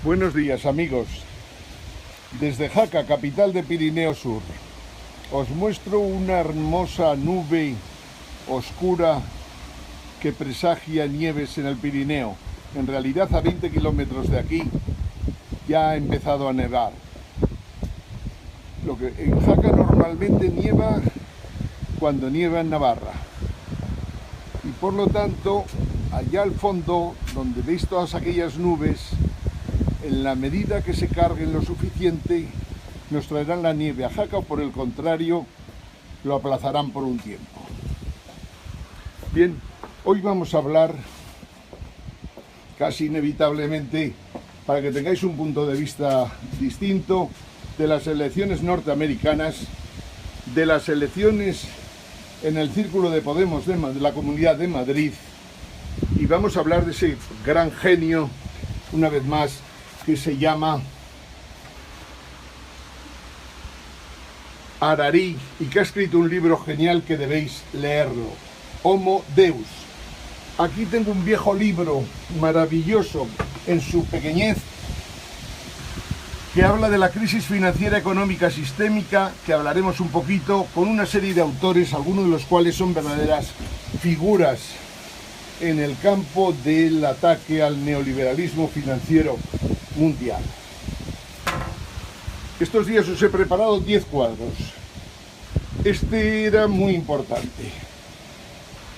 Buenos días, amigos. Desde Jaca, capital de Pirineo Sur, os muestro una hermosa nube oscura que presagia nieves en el Pirineo. En realidad, a 20 kilómetros de aquí ya ha empezado a nevar. Lo que en Jaca normalmente nieva cuando nieva en Navarra. Y por lo tanto, allá al fondo, donde veis todas aquellas nubes, en la medida que se carguen lo suficiente, nos traerán la nieve a Jaca, o por el contrario, lo aplazarán por un tiempo. Bien, hoy vamos a hablar, casi inevitablemente, para que tengáis un punto de vista distinto, de las elecciones norteamericanas, de las elecciones en el Círculo de Podemos de la Comunidad de Madrid, y vamos a hablar de ese gran genio, una vez más, que se llama Harari y que ha escrito un libro genial que debéis leerlo, Homo Deus. Aquí tengo un viejo libro maravilloso en su pequeñez que habla de la crisis financiera económica sistémica, que hablaremos un poquito, con una serie de autores, algunos de los cuales son verdaderas figuras en el campo del ataque al neoliberalismo financiero mundial. Estos días os he preparado 10 cuadros. Este era muy importante.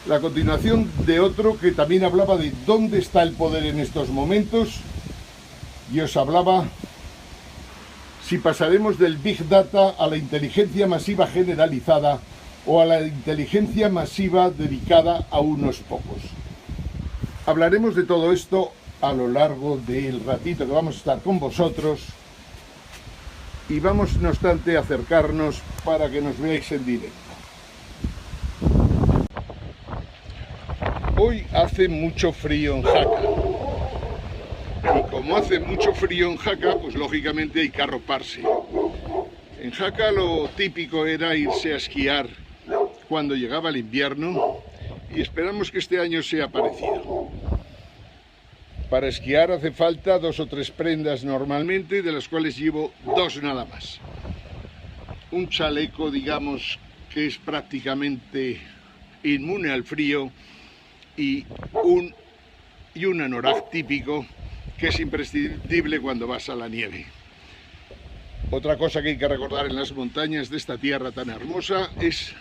La continuación de otro que también hablaba de dónde está el poder en estos momentos, y os hablaba si pasaremos del Big Data a la inteligencia masiva generalizada o a la inteligencia masiva dedicada a unos pocos. Hablaremos de todo esto a lo largo del ratito que vamos a estar con vosotros, y vamos no obstante a acercarnos para que nos veáis en directo. Hoy hace mucho frío en Jaca, y como hace mucho frío en Jaca, pues lógicamente hay que arroparse. En Jaca lo típico era irse a esquiar cuando llegaba el invierno, y esperamos que este año sea parecido. Para esquiar hace falta 2 o 3 prendas normalmente, de las cuales llevo 2 nada más. Un chaleco, digamos, que es prácticamente inmune al frío, y un anorak típico, que es imprescindible cuando vas a la nieve. Otra cosa que hay que recordar en las montañas de esta tierra tan hermosa es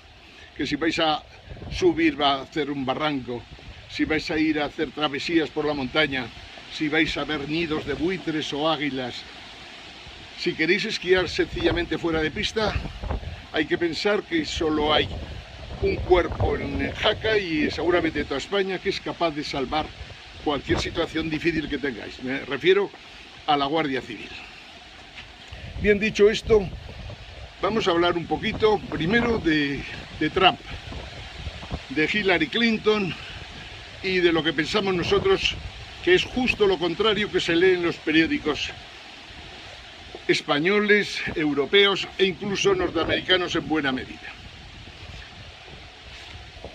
que si vais a subir, va a hacer un barranco, si vais a ir a hacer travesías por la montaña, si vais a ver nidos de buitres o águilas, si queréis esquiar sencillamente fuera de pista, hay que pensar que solo hay un cuerpo en Jaca y seguramente en toda España que es capaz de salvar cualquier situación difícil que tengáis. Me refiero a la Guardia Civil. Bien, dicho esto, vamos a hablar un poquito primero de Trump, de Hillary Clinton y de lo que pensamos nosotros, que es justo lo contrario que se lee en los periódicos españoles, europeos e incluso norteamericanos en buena medida.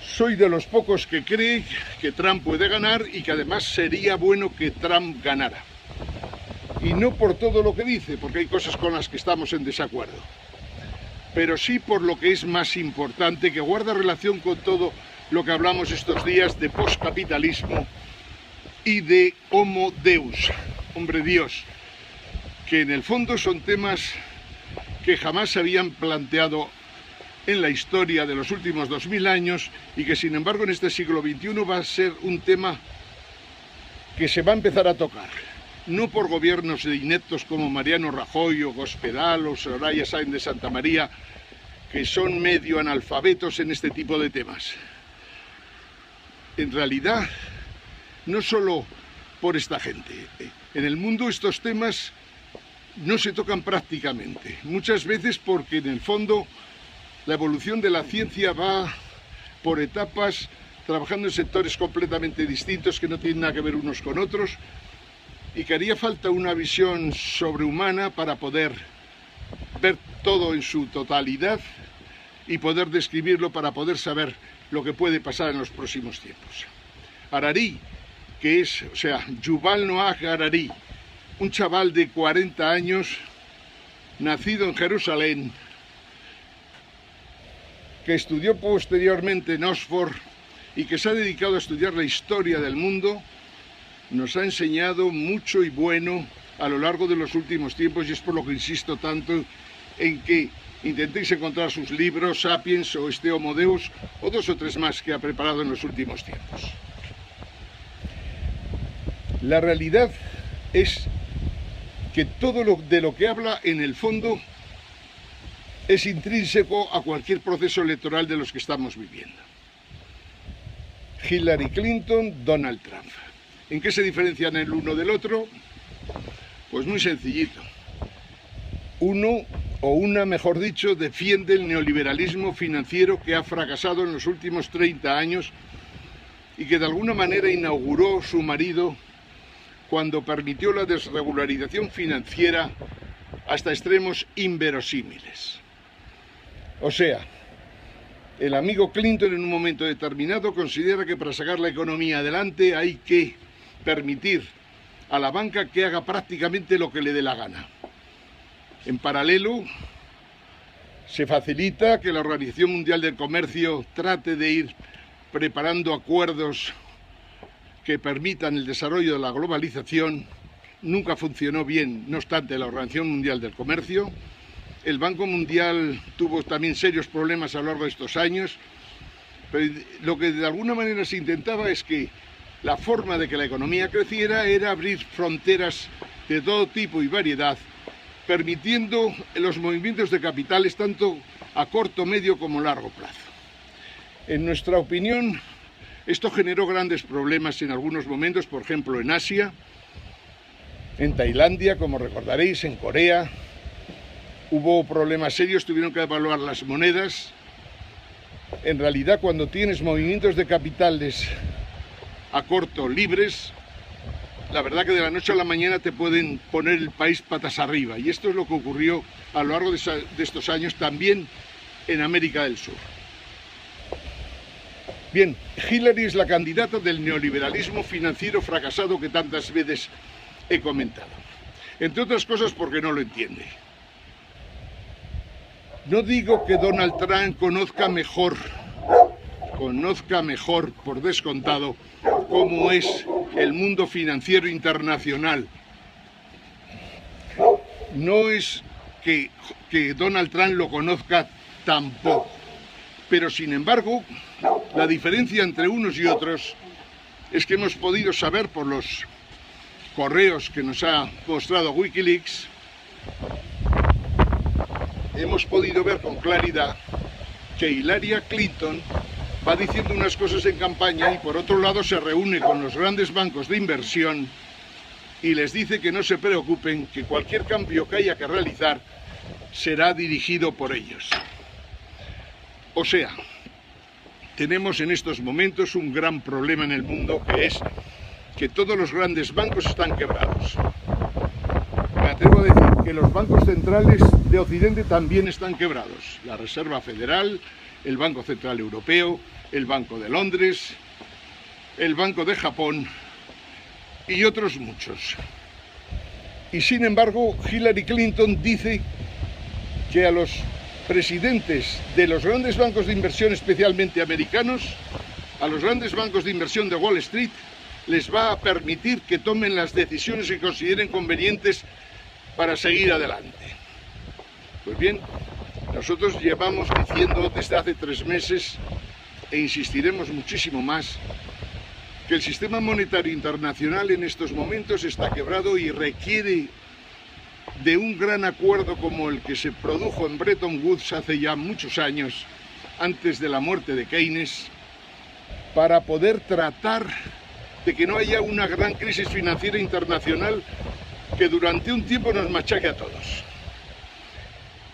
Soy de los pocos que cree que Trump puede ganar y que además sería bueno que Trump ganara. Y no por todo lo que dice, porque hay cosas con las que estamos en desacuerdo, pero sí por lo que es más importante, que guarda relación con todo lo que hablamos estos días de poscapitalismo y de Homo Deus, hombre Dios, que en el fondo son temas que jamás se habían planteado en la historia de los últimos 2000 años y que sin embargo en este siglo XXI va a ser un tema que se va a empezar a tocar, no por gobiernos de ineptos como Mariano Rajoy o Cospedal o Soraya Sáenz de Santa María, que son medio analfabetos en este tipo de temas. En realidad, no solo por esta gente. En el mundo estos temas no se tocan prácticamente, muchas veces porque en el fondo la evolución de la ciencia va por etapas, trabajando en sectores completamente distintos que no tienen nada que ver unos con otros, y que haría falta una visión sobrehumana para poder ver todo en su totalidad y poder describirlo, para poder saber lo que puede pasar en los próximos tiempos. Harari, que es, Yuval Noah Harari, un chaval de 40 años, nacido en Jerusalén, que estudió posteriormente en Oxford y que se ha dedicado a estudiar la historia del mundo, nos ha enseñado mucho y bueno a lo largo de los últimos tiempos, y es por lo que insisto tanto en que intentéis encontrar sus libros, Sapiens o este Homo Deus, o 2 o 3 más que ha preparado en los últimos tiempos. La realidad es que todo de lo que habla, en el fondo, es intrínseco a cualquier proceso electoral de los que estamos viviendo. Hillary Clinton, Donald Trump. ¿En qué se diferencian el uno del otro? Pues muy sencillito. Uno, o una mejor dicho, defiende el neoliberalismo financiero que ha fracasado en los últimos 30 años y que de alguna manera inauguró su marido cuando permitió la desregularización financiera hasta extremos inverosímiles. O sea, el amigo Clinton en un momento determinado considera que para sacar la economía adelante hay que permitir a la banca que haga prácticamente lo que le dé la gana. En paralelo, se facilita que la Organización Mundial del Comercio trate de ir preparando acuerdos que permitan el desarrollo de la globalización. Nunca funcionó bien, no obstante, la Organización Mundial del Comercio. El Banco Mundial tuvo también serios problemas a lo largo de estos años, pero lo que de alguna manera se intentaba es que la forma de que la economía creciera era abrir fronteras de todo tipo y variedad, permitiendo los movimientos de capitales tanto a corto, medio como largo plazo. En nuestra opinión, esto generó grandes problemas en algunos momentos, por ejemplo en Asia, en Tailandia, como recordaréis, en Corea. Hubo problemas serios, tuvieron que devaluar las monedas. En realidad, cuando tienes movimientos de capitales a corto libres, la verdad que de la noche a la mañana te pueden poner el país patas arriba, y esto es lo que ocurrió a lo largo de estos años también en América del Sur. Bien, Hillary es la candidata del neoliberalismo financiero fracasado que tantas veces he comentado, entre otras cosas porque no lo entiende. No digo que Donald Trump conozca mejor por descontado cómo es el mundo financiero internacional. No es que Donald Trump lo conozca tampoco, pero sin embargo, la diferencia entre unos y otros es que hemos podido saber por los correos que nos ha mostrado Wikileaks, hemos podido ver con claridad que Hillary Clinton va diciendo unas cosas en campaña y por otro lado se reúne con los grandes bancos de inversión y les dice que no se preocupen, que cualquier cambio que haya que realizar será dirigido por ellos. O sea, tenemos en estos momentos un gran problema en el mundo, que es que todos los grandes bancos están quebrados. Me atrevo a decir que los bancos centrales de Occidente también están quebrados. La Reserva Federal, el Banco Central Europeo, el Banco de Londres, el Banco de Japón y otros muchos. Y sin embargo, Hillary Clinton dice que a los presidentes de los grandes bancos de inversión, especialmente americanos, a los grandes bancos de inversión de Wall Street, les va a permitir que tomen las decisiones que consideren convenientes para seguir adelante. Pues bien, nosotros llevamos diciendo desde hace 3 meses, e insistiremos muchísimo más, que el sistema monetario internacional en estos momentos está quebrado y requiere de un gran acuerdo como el que se produjo en Bretton Woods hace ya muchos años, antes de la muerte de Keynes, para poder tratar de que no haya una gran crisis financiera internacional que durante un tiempo nos machaque a todos.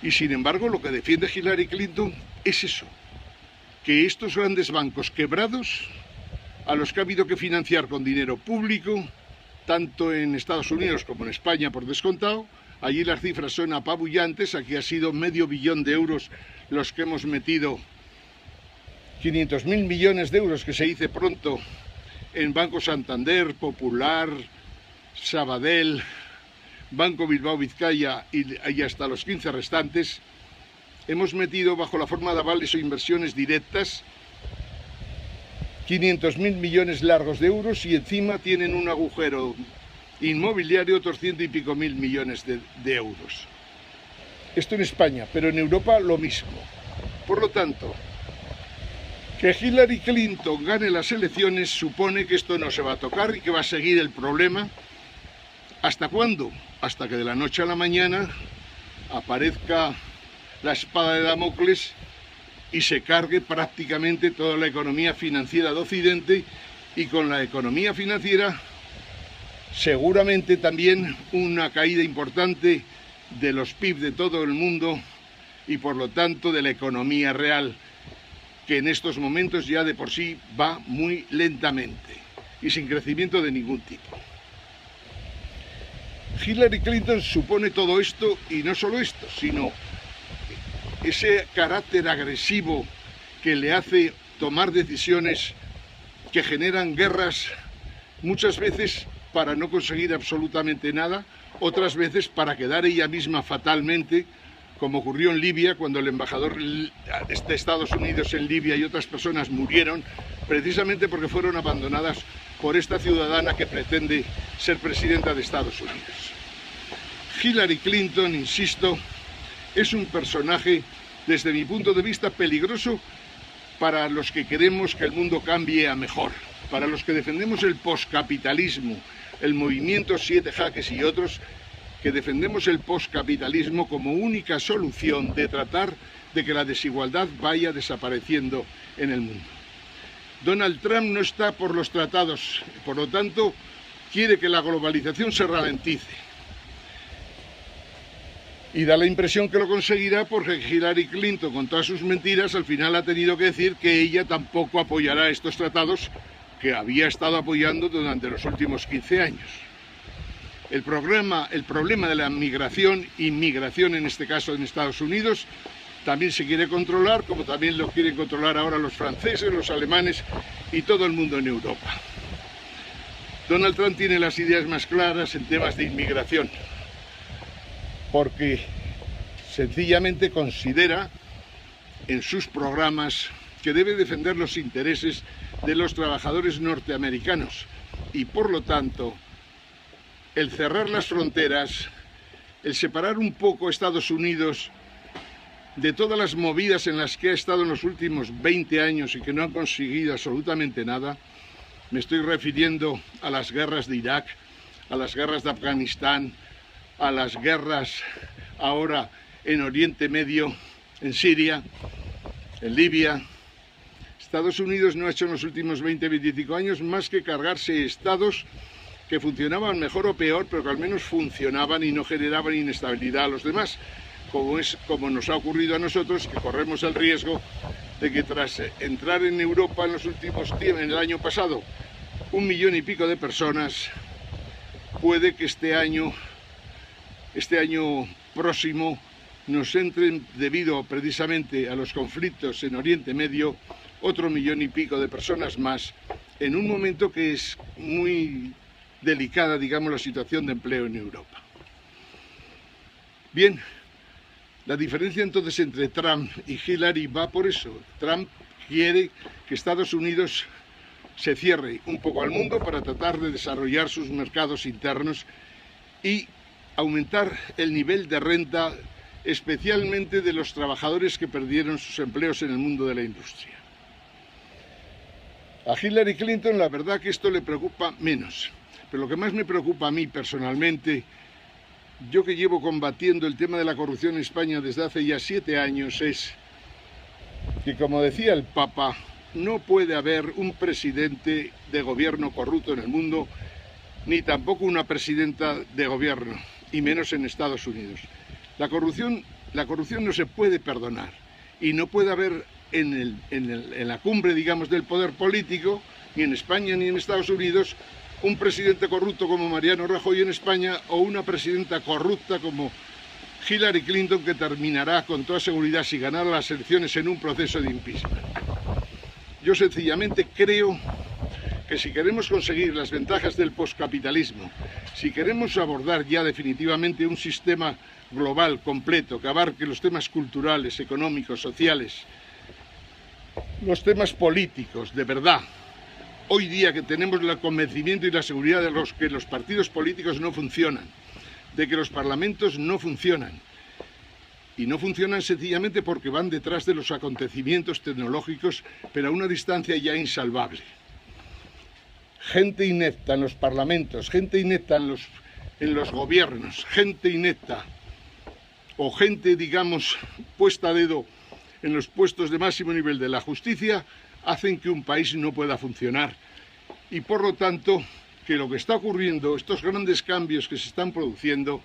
Y sin embargo, lo que defiende Hillary Clinton es eso, que estos grandes bancos quebrados, a los que ha habido que financiar con dinero público, tanto en Estados Unidos como en España por descontado, allí las cifras son apabullantes, aquí ha sido medio billón de euros los que hemos metido, 500.000 millones de euros que se dice pronto, en Banco Santander, Popular, Sabadell, Banco Bilbao Vizcaya y hasta los 15 restantes, hemos metido bajo la forma de avales o inversiones directas 500.000 millones largos de euros y encima tienen un agujero inmobiliario otros 100 y pico mil millones de euros. Esto en España, pero en Europa lo mismo. Por lo tanto, que Hillary Clinton gane las elecciones supone que esto no se va a tocar y que va a seguir el problema. ¿Hasta cuándo? Hasta que de la noche a la mañana aparezca la espada de Damocles y se cargue prácticamente toda la economía financiera de Occidente, y con la economía financiera seguramente también una caída importante de los PIB de todo el mundo y por lo tanto de la economía real, que en estos momentos ya de por sí va muy lentamente y sin crecimiento de ningún tipo. Hillary Clinton supone todo esto, y no solo esto, sino ese carácter agresivo que le hace tomar decisiones que generan guerras, muchas veces para no conseguir absolutamente nada, otras veces para quedar ella misma fatalmente, como ocurrió en Libia, cuando el embajador de Estados Unidos en Libia y otras personas murieron precisamente porque fueron abandonadas por esta ciudadana que pretende ser presidenta de Estados Unidos. Hillary Clinton, insisto, es un personaje, desde mi punto de vista, peligroso para los que queremos que el mundo cambie a mejor, para los que defendemos el poscapitalismo, el movimiento 7 Jaques y otros, que defendemos el poscapitalismo como única solución de tratar de que la desigualdad vaya desapareciendo en el mundo. Donald Trump no está por los tratados, por lo tanto, quiere que la globalización se ralentice. Y da la impresión que lo conseguirá porque Hillary Clinton, con todas sus mentiras, al final ha tenido que decir que ella tampoco apoyará estos tratados que había estado apoyando durante los últimos 15 años. El problema de la migración, inmigración en este caso en Estados Unidos, también se quiere controlar, como también lo quieren controlar ahora los franceses, los alemanes y todo el mundo en Europa. Donald Trump tiene las ideas más claras en temas de inmigración, porque sencillamente considera en sus programas que debe defender los intereses de los trabajadores norteamericanos y por lo tanto el cerrar las fronteras, el separar un poco Estados Unidos de todas las movidas en las que ha estado en los últimos 20 años y que no han conseguido absolutamente nada. Me estoy refiriendo a las guerras de Irak, a las guerras de Afganistán, a las guerras ahora en Oriente Medio, en Siria, en Libia. Estados Unidos no ha hecho en los últimos 20-25 años más que cargarse estados que funcionaban mejor o peor, pero que al menos funcionaban y no generaban inestabilidad a los demás, como nos ha ocurrido a nosotros, que corremos el riesgo de que tras entrar en Europa en los últimos tiempos, en el año pasado, 1 millón y pico de personas, puede que este año próximo nos entren, debido precisamente a los conflictos en Oriente Medio, otro 1 millón y pico de personas más, en un momento que es muy delicada, digamos, la situación de empleo en Europa. Bien, la diferencia entonces entre Trump y Hillary va por eso. Trump quiere que Estados Unidos se cierre un poco al mundo para tratar de desarrollar sus mercados internos y aumentar el nivel de renta, especialmente de los trabajadores que perdieron sus empleos en el mundo de la industria. A Hillary Clinton la verdad que esto le preocupa menos, pero lo que más me preocupa a mí personalmente, yo que llevo combatiendo el tema de la corrupción en España desde hace ya 7 años, es que, como decía el Papa, no puede haber un presidente de gobierno corrupto en el mundo, ni tampoco una presidenta de gobierno, y menos en Estados Unidos. La corrupción no se puede perdonar, y no puede haber en la cumbre, digamos, del poder político, ni en España ni en Estados Unidos, un presidente corrupto como Mariano Rajoy en España o una presidenta corrupta como Hillary Clinton, que terminará con toda seguridad, si ganara las elecciones, en un proceso de impeachment. Yo sencillamente creo que si queremos conseguir las ventajas del poscapitalismo, si queremos abordar ya definitivamente un sistema global, completo, que abarque los temas culturales, económicos, sociales, los temas políticos, de verdad, hoy día que tenemos el convencimiento y la seguridad de que los partidos políticos no funcionan, de que los parlamentos no funcionan, y no funcionan sencillamente porque van detrás de los acontecimientos tecnológicos, pero a una distancia ya insalvable. Gente inepta en los parlamentos, gente inepta en los gobiernos, gente inepta o gente, digamos, puesta a dedo en los puestos de máximo nivel de la justicia, hacen que un país no pueda funcionar. Y por lo tanto, que lo que está ocurriendo, estos grandes cambios que se están produciendo,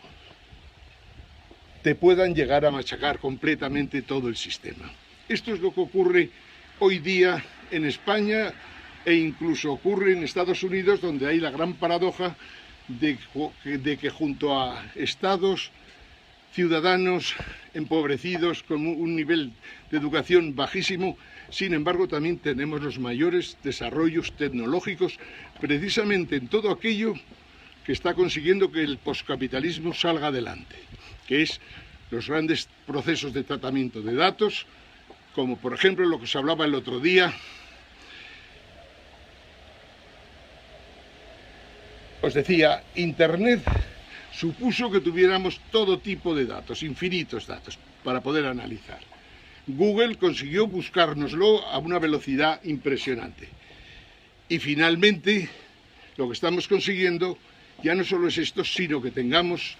te puedan llegar a machacar completamente todo el sistema. Esto es lo que ocurre hoy día en España e incluso ocurre en Estados Unidos, donde hay la gran paradoja de que junto a estados, ciudadanos empobrecidos con un nivel de educación bajísimo, sin embargo también tenemos los mayores desarrollos tecnológicos precisamente en todo aquello que está consiguiendo que el poscapitalismo salga adelante, que es los grandes procesos de tratamiento de datos, como por ejemplo lo que se hablaba el otro día. Os decía, Internet supuso que tuviéramos todo tipo de datos, infinitos datos, para poder analizar. Google consiguió buscárnoslo a una velocidad impresionante. Y finalmente, lo que estamos consiguiendo ya no solo es esto, sino que tengamos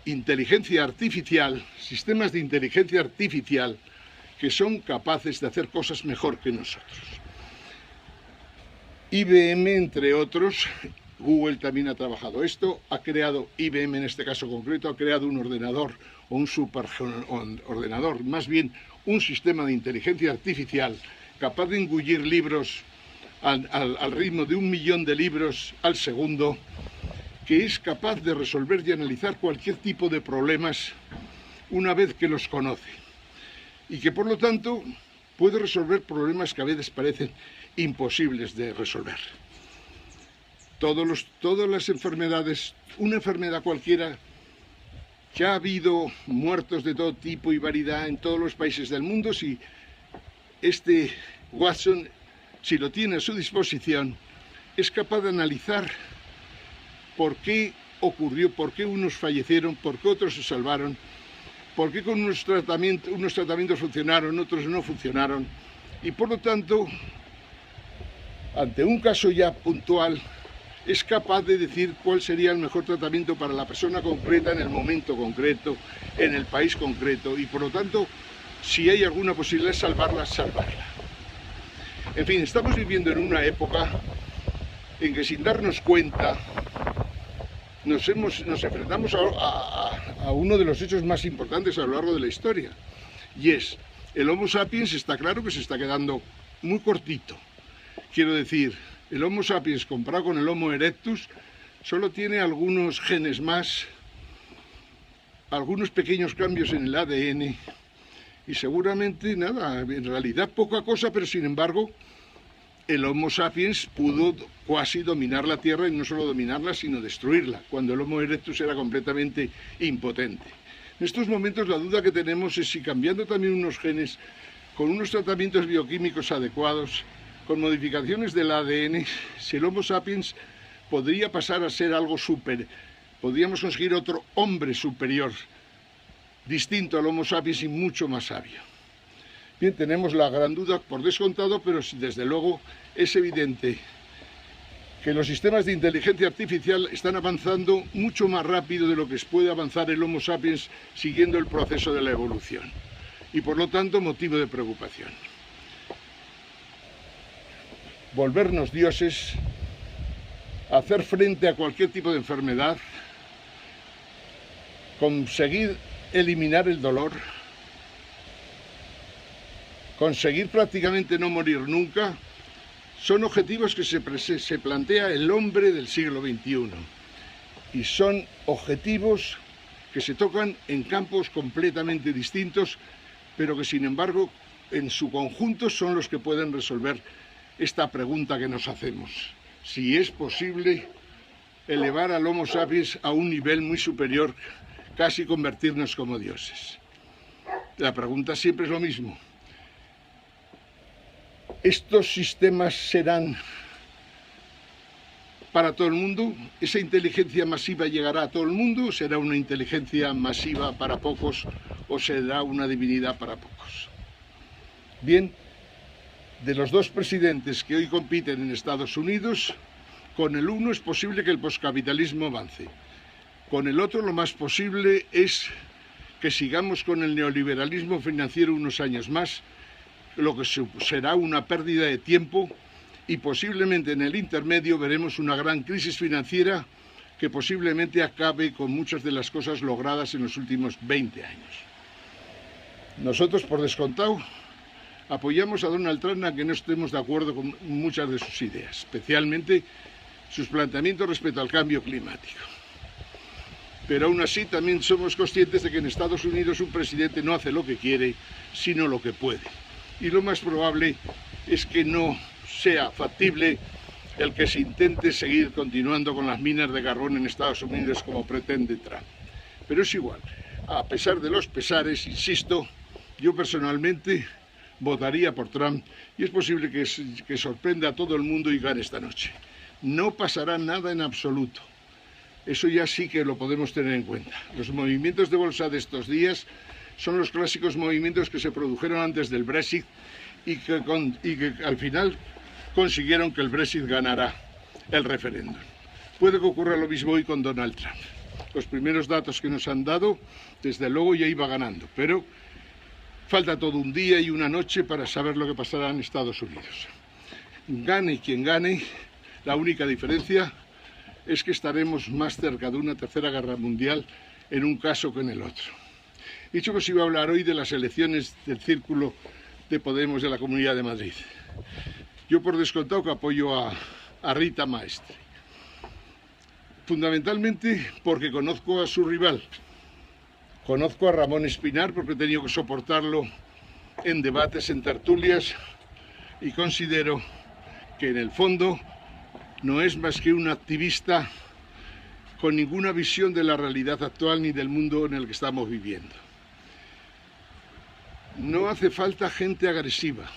inteligencia artificial, sistemas de inteligencia artificial que son capaces de hacer cosas mejor que nosotros. IBM, entre otros, Google también ha trabajado esto, ha creado, IBM en este caso concreto, ha creado un ordenador o un superordenador, más bien un sistema de inteligencia artificial capaz de engullir libros al ritmo de 1 millón de libros al segundo, que es capaz de resolver y analizar cualquier tipo de problemas una vez que los conoce, y que por lo tanto puede resolver problemas que a veces parecen imposibles de resolver. Todas las enfermedades, una enfermedad cualquiera, ya ha habido muertos de todo tipo y variedad en todos los países del mundo. Si este Watson, si lo tiene a su disposición, es capaz de analizar por qué ocurrió, por qué unos fallecieron, por qué otros se salvaron, por qué con unos tratamientos funcionaron, otros no funcionaron, y por lo tanto, ante un caso ya puntual, es capaz de decir cuál sería el mejor tratamiento para la persona concreta, en el momento concreto, en el país concreto, y por lo tanto, si hay alguna posibilidad de salvarla, salvarla. En fin, estamos viviendo en una época en que sin darnos cuenta nos enfrentamos a uno de los hechos más importantes a lo largo de la historia, y es, el Homo sapiens está claro que se está quedando muy cortito. Quiero decir, el Homo sapiens comparado con el Homo erectus solo tiene algunos genes más, algunos pequeños cambios en el ADN, y seguramente nada, en realidad poca cosa, pero sin embargo el Homo sapiens pudo casi dominar la Tierra, y no solo dominarla, sino destruirla, cuando el Homo erectus era completamente impotente. En estos momentos la duda que tenemos es si cambiando también unos genes, con unos tratamientos bioquímicos adecuados, con modificaciones del ADN, si el Homo sapiens podría pasar a ser algo podríamos conseguir otro hombre superior, distinto al Homo sapiens y mucho más sabio. Bien, tenemos la gran duda por descontado, pero desde luego es evidente que los sistemas de inteligencia artificial están avanzando mucho más rápido de lo que puede avanzar el Homo sapiens siguiendo el proceso de la evolución, y por lo tanto motivo de preocupación. Volvernos dioses, hacer frente a cualquier tipo de enfermedad, conseguir eliminar el dolor, conseguir prácticamente no morir nunca, son objetivos que se plantea el hombre del siglo XXI, y son objetivos que se tocan en campos completamente distintos, pero que sin embargo en su conjunto son los que pueden resolver esta pregunta que nos hacemos: si es posible elevar al Homo sapiens a un nivel muy superior, casi convertirnos como dioses. La pregunta siempre es lo mismo: ¿estos sistemas serán para todo el mundo? ¿Esa inteligencia masiva llegará a todo el mundo? ¿Será una inteligencia masiva para pocos o será una divinidad para pocos? Bien, de los dos presidentes que hoy compiten en Estados Unidos, con el uno es posible que el poscapitalismo avance. Con el otro lo más posible es que sigamos con el neoliberalismo financiero unos años más, lo que será una pérdida de tiempo, y posiblemente en el intermedio veremos una gran crisis financiera que posiblemente acabe con muchas de las cosas logradas en los últimos 20 años. Nosotros, por descontado, apoyamos a Donald Trump, aunque no estemos de acuerdo con muchas de sus ideas, especialmente sus planteamientos respecto al cambio climático. Pero aún así también somos conscientes de que en Estados Unidos un presidente no hace lo que quiere, sino lo que puede. Y lo más probable es que no sea factible el que se intente seguir continuando con las minas de carbón en Estados Unidos como pretende Trump. Pero es igual, a pesar de los pesares, insisto, yo personalmente votaría por Trump, y es posible que sorprenda a todo el mundo y gane esta noche. No pasará nada en absoluto. Eso ya sí que lo podemos tener en cuenta. Los movimientos de bolsa de estos días son los clásicos movimientos que se produjeron antes del Brexit y que al final consiguieron que el Brexit ganara el referéndum. Puede que ocurra lo mismo hoy con Donald Trump. Los primeros datos que nos han dado, desde luego ya iba ganando, pero falta todo un día y una noche para saber lo que pasará en Estados Unidos. Gane quien gane, la única diferencia es que estaremos más cerca de una tercera guerra mundial en un caso que en el otro. He dicho que os iba a hablar hoy de las elecciones del Círculo de Podemos de la Comunidad de Madrid. Yo, por descontado, que apoyo a Rita Maestre, fundamentalmente porque conozco a su rival. Conozco a Ramón Espinar porque he tenido que soportarlo en debates, en tertulias, y considero que en el fondo no es más que un activista con ninguna visión de la realidad actual ni del mundo en el que estamos viviendo. No hace falta gente agresiva,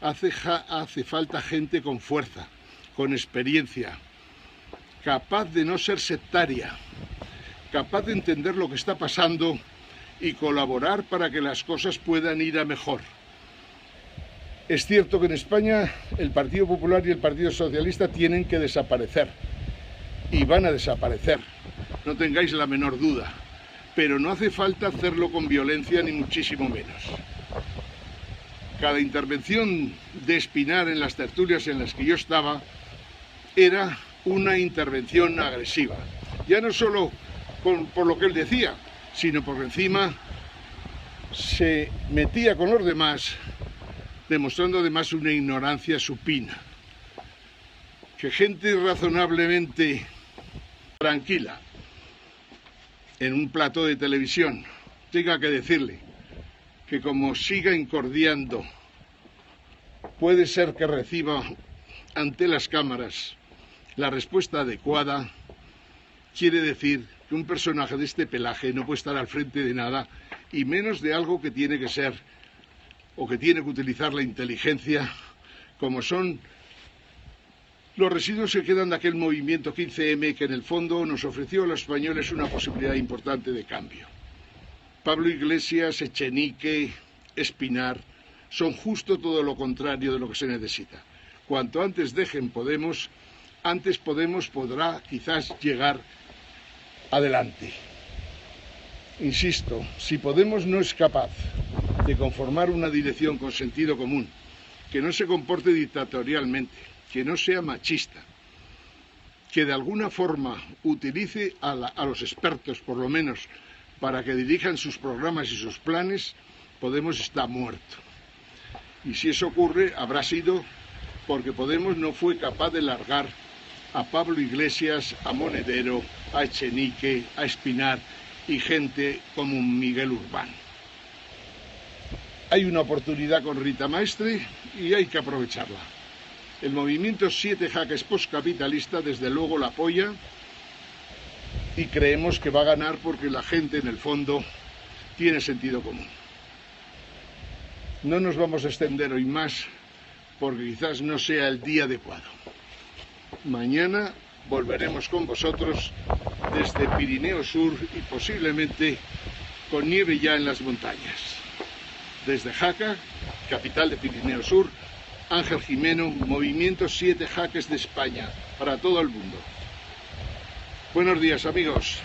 hace falta gente con fuerza, con experiencia, capaz de no ser sectaria, capaz de entender lo que está pasando y colaborar para que las cosas puedan ir a mejor. Es cierto que en España el Partido Popular y el Partido Socialista tienen que desaparecer, y van a desaparecer, no tengáis la menor duda, pero no hace falta hacerlo con violencia ni muchísimo menos. Cada intervención de Espinar en las tertulias en las que yo estaba era una intervención agresiva, ya no solo por lo que él decía, sino porque encima se metía con los demás, demostrando además una ignorancia supina. Que gente razonablemente tranquila en un plató de televisión tenga que decirle que como siga incordiando puede ser que reciba ante las cámaras la respuesta adecuada, quiere decir que un personaje de este pelaje no puede estar al frente de nada, y menos de algo que tiene que ser o que tiene que utilizar la inteligencia, como son los residuos que quedan de aquel movimiento 15M que en el fondo nos ofreció a los españoles una posibilidad importante de cambio. Pablo Iglesias, Echenique, Espinar son justo todo lo contrario de lo que se necesita. Cuanto antes dejen Podemos, antes Podemos podrá quizás llegar adelante. Insisto, si Podemos no es capaz de conformar una dirección con sentido común, que no se comporte dictatorialmente, que no sea machista, que de alguna forma utilice a los expertos, por lo menos, para que dirijan sus programas y sus planes, Podemos está muerto. Y si eso ocurre, habrá sido porque Podemos no fue capaz de largar a Pablo Iglesias, a Monedero, a Echenique, a Espinar y gente como Miguel Urbán. Hay una oportunidad con Rita Maestre y hay que aprovecharla. El movimiento 7 Jaques postcapitalista desde luego la apoya y creemos que va a ganar porque la gente en el fondo tiene sentido común. No nos vamos a extender hoy más porque quizás no sea el día adecuado. Mañana volveremos con vosotros desde Pirineo Sur y posiblemente con nieve ya en las montañas. Desde Jaca, capital de Pirineo Sur, Ángel Jimeno, Movimiento 7 Jaques de España, para todo el mundo. Buenos días, amigos.